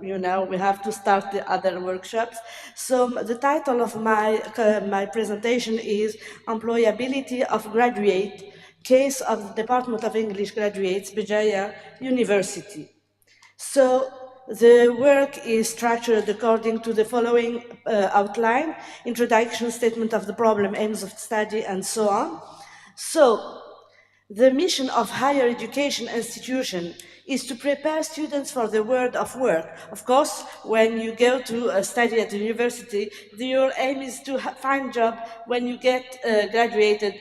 we have to start the other workshops. So the title of my presentation is Employability of Graduate, Case of the Department of English Graduates, Bejaia University. So the work is structured according to the following outline: introduction, statement of the problem, aims of study, and so on. So the mission of higher education institution is to prepare students for the world of work. Of course, when you go to study at the university, your aim is to find a job when you get graduated,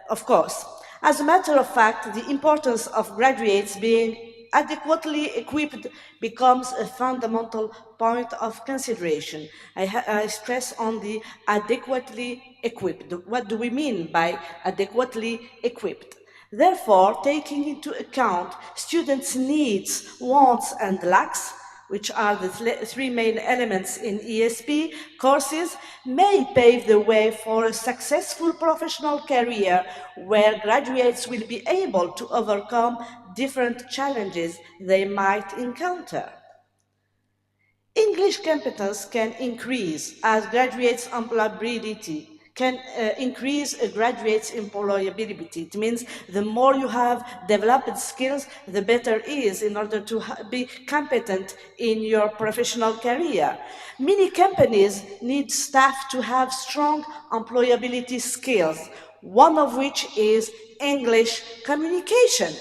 of course. As a matter of fact, the importance of graduates being adequately equipped becomes a fundamental point of consideration. I stress on the adequately equipped. What do we mean by adequately equipped? Therefore, taking into account students' needs, wants, and lacks, which are the three main elements in ESP courses, may pave the way for a successful professional career where graduates will be able to overcome different challenges they might encounter. English competence can increase as graduates' employability, can increase a graduate's employability. It means the more you have developed skills, the better it is in order to be competent in your professional career. Many companies need staff to have strong employability skills, one of which is English communication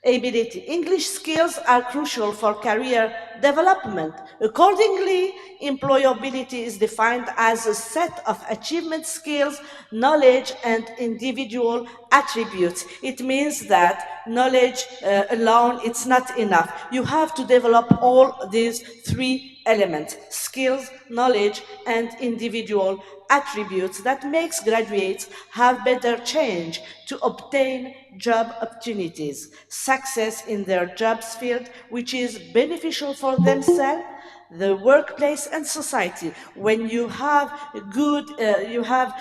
ability. English skills are crucial for career development. Accordingly, employability is defined as a set of achievement skills, knowledge, and individual attributes. It means that knowledge alone, it's not enough. You have to develop all these three elements: skills, knowledge, and individual attributes that makes graduates have better chance to obtain job opportunities, success in their jobs field, which is beneficial for themselves, the workplace, and society. When you have you have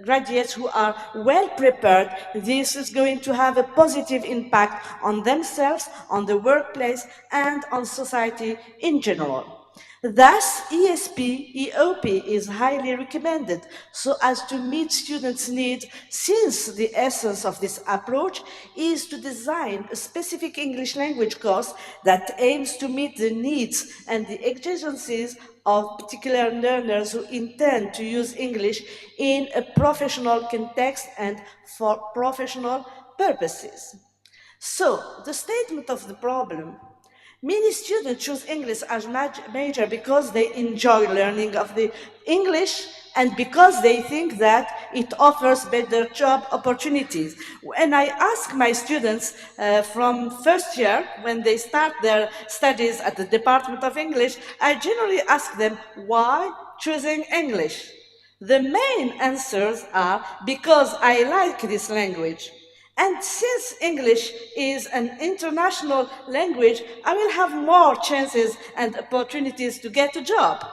graduates who are well prepared, this is going to have a positive impact on themselves, on the workplace, and on society in general. Thus, EOP is highly recommended so as to meet students' needs, since the essence of this approach is to design a specific English language course that aims to meet the needs and the exigencies of particular learners who intend to use English in a professional context and for professional purposes. So, the statement of the problem: many students choose English as major because they enjoy learning of the English and because they think that it offers better job opportunities. When I ask my students from first year, when they start their studies at the Department of English, I generally ask them why choosing English. The main answers are because I like this language. And since English is an international language, I will have more chances and opportunities to get a job.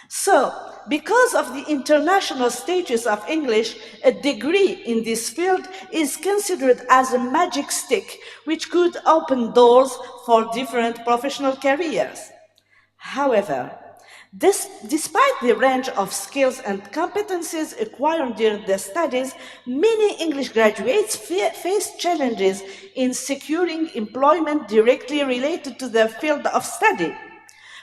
So, because of the international status of English, a degree in this field is considered as a magic stick which could open doors for different professional careers. However, despite the range of skills and competencies acquired during their studies, many English graduates face challenges in securing employment directly related to their field of study.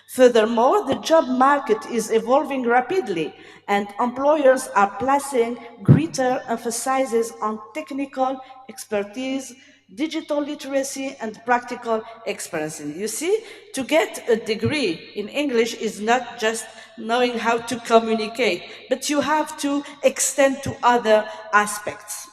Furthermore, the job market is evolving rapidly, and employers are placing greater emphasis on technical expertise, digital literacy, and practical experience. You see, to get a degree in English is not just knowing how to communicate, but you have to extend to other aspects,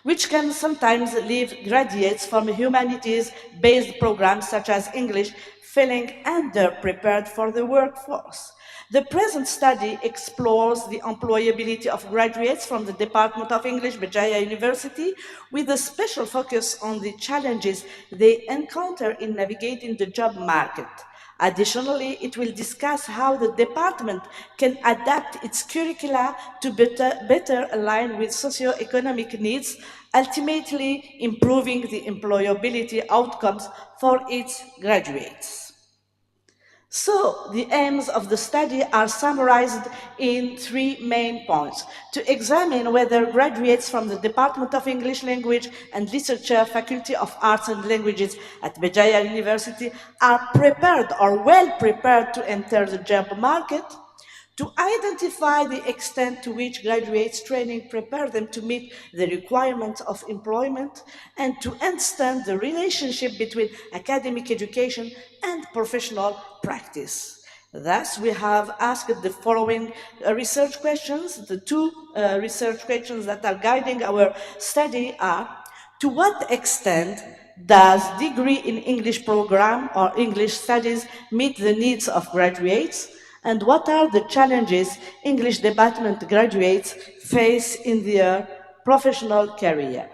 which can sometimes leave graduates from humanities-based programs such as English feeling underprepared for the workforce. The present study explores the employability of graduates from the Department of English, Bejaia University, with a special focus on the challenges they encounter in navigating the job market. Additionally, it will discuss how the department can adapt its curricula to better align with socio-economic needs, ultimately improving the employability outcomes for its graduates. So, the aims of the study are summarized in three main points: to examine whether graduates from the Department of English Language and Literature, Faculty of Arts and Languages at Bejaia University are prepared or well prepared to enter the job market, to identify the extent to which graduates' training prepare them to meet the requirements of employment, and to understand the relationship between academic education and professional practice. Thus, we have asked the following research questions. The two research questions that are guiding our study are: to what extent does degree in English program or English studies meet the needs of graduates? And what are the challenges English department graduates face in their professional career?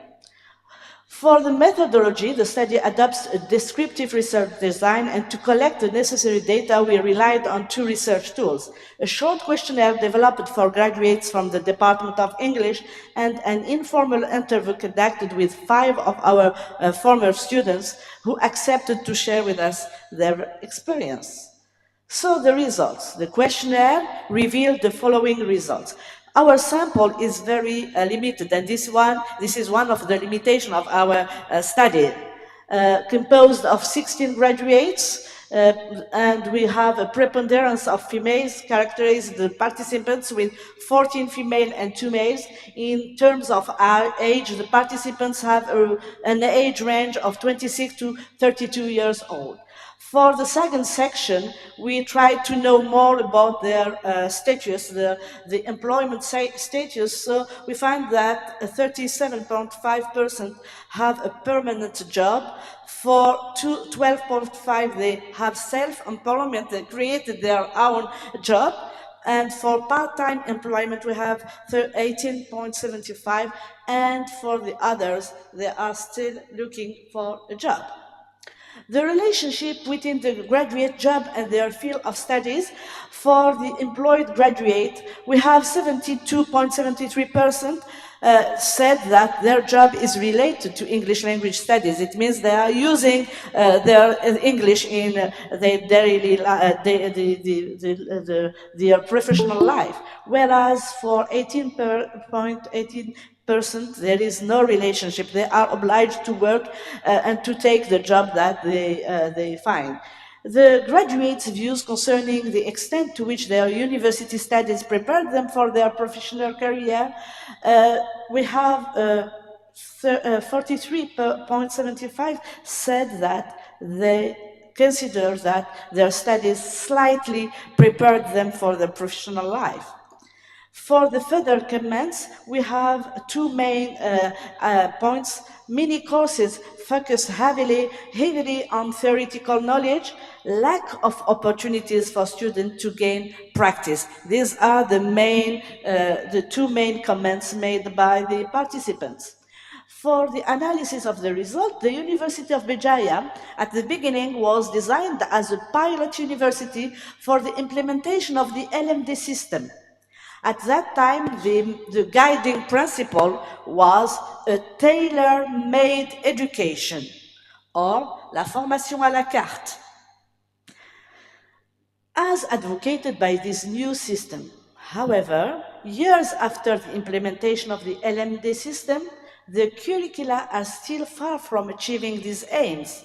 For the methodology, the study adopts a descriptive research design, and to collect the necessary data, we relied on two research tools: a short questionnaire developed for graduates from the Department of English, and an informal interview conducted with 5 of our former students who accepted to share with us their experience. So the results. The questionnaire revealed the following results. Our sample is very limited, and this is one of the limitations of our study. Composed of 16 graduates, and we have a preponderance of females, characterize the participants with 14 female and 2 males. In terms of our age, the participants have an age range of 26 to 32 years old. For the second section, we tried to know more about their status, the employment status. So we find that 37.5% have a permanent job. For 12.5%, they have self-employment, they created their own job. And for part-time employment, we have 18.75%, and for the others, they are still looking for a job. The relationship between the graduate job and their field of studies: for the employed graduate, we have 72.73% said that their job is related to English language studies. It means they are using their English in their daily their professional life. Whereas for 18.18%, there is no relationship. They are obliged to work and to take the job that they find. The graduates' views concerning the extent to which their university studies prepared them for their professional career: we have 43.75% said that they consider that their studies slightly prepared them for their professional life. For the further comments, we have two main points. Many courses focus heavily on theoretical knowledge, lack of opportunities for students to gain practice. These are the two main comments made by the participants. For the analysis of the result, the University of Bejaia at the beginning was designed as a pilot university for the implementation of the LMD system. At that time, the guiding principle was a tailor-made education, or la formation à la carte, as advocated by this new system. However, years after the implementation of the LMD system, the curricula are still far from achieving these aims,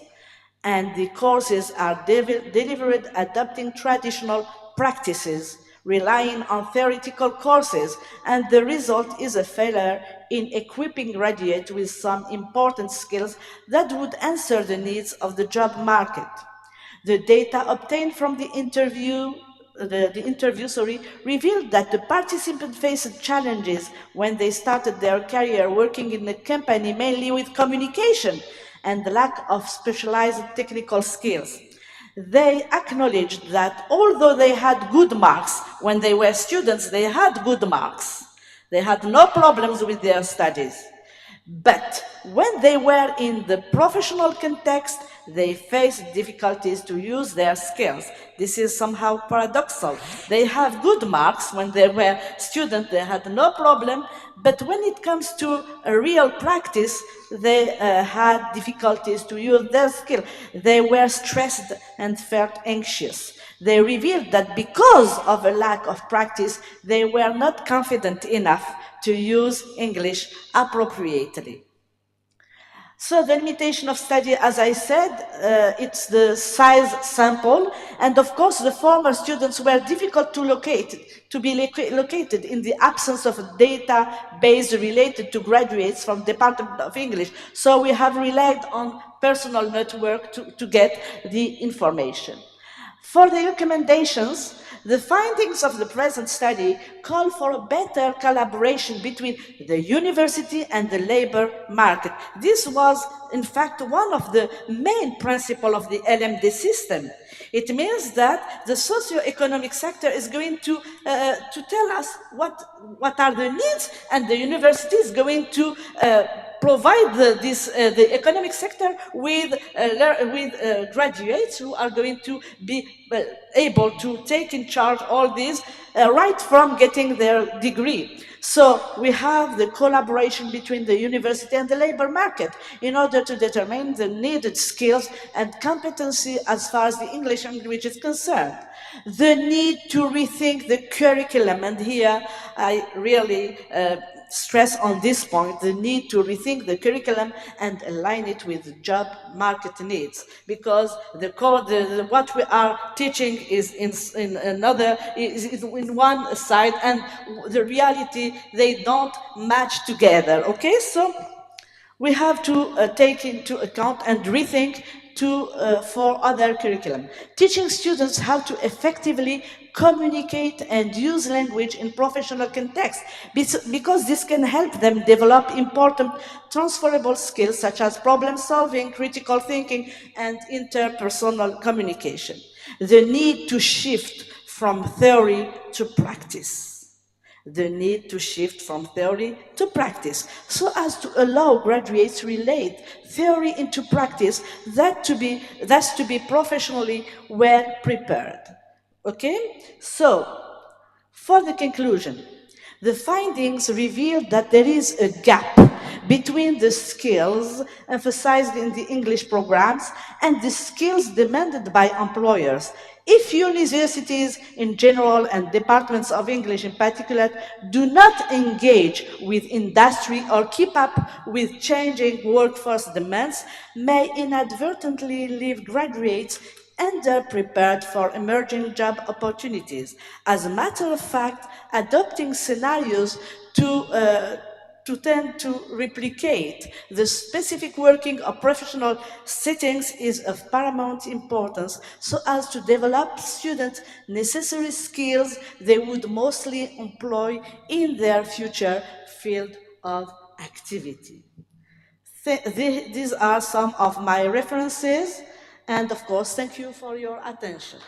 and the courses are delivered adopting traditional practices, relying on theoretical courses, and the result is a failure in equipping graduates with some important skills that would answer the needs of the job market. The data obtained from the interview revealed that the participants faced challenges when they started their career working in a company, mainly with communication and the lack of specialized technical skills. They acknowledged that although they had good marks when they were students, they had good marks. They had no problems with their studies. But when they were in the professional context, they face difficulties to use their skills. This is somehow paradoxical. They have good marks when they were students, they had no problem, but when it comes to a real practice, they had difficulties to use their skill. They were stressed and felt anxious. They revealed that because of a lack of practice, they were not confident enough to use English appropriately. So the limitation of study, as I said, it's the size sample, and of course the former students were difficult to locate, to be located in the absence of a database related to graduates from Department of English. So we have relied on personal network to get the information. For the recommendations, the findings of the present study call for a better collaboration between the university and the labor market. This was, in fact, one of the main principles of the LMD system. It means that the socio-economic sector is going to tell us what are the needs, and the university is going to provide the economic sector with graduates who are going to be able to take in charge all these right from getting their degree. So we have the collaboration between the university and the labor market in order to determine the needed skills and competency as far as the English language is concerned. The need to rethink the curriculum, and here I really stress on this point, the need to rethink the curriculum and align it with job market needs, because what we are teaching is in another, is in one side, and the reality, they don't match together, okay? So we have to take into account and rethink for other curriculum. Teaching students how to effectively communicate and use language in professional context, because this can help them develop important transferable skills such as problem solving, critical thinking, and interpersonal communication. The need to shift from theory to practice. The need to shift from theory to practice, so as to allow graduates to relate theory into practice, that's to be professionally well prepared. Okay? So, for the conclusion, the findings reveal that there is a gap between the skills emphasized in the English programs and the skills demanded by employers. If universities in general and departments of English in particular do not engage with industry or keep up with changing workforce demands, may inadvertently leave graduates underprepared for emerging job opportunities. As a matter of fact, adopting scenarios to tend to replicate the specific working or professional settings is of paramount importance, so as to develop students necessary skills they would mostly employ in their future field of activity. These are some of my references, and of course, thank you for your attention.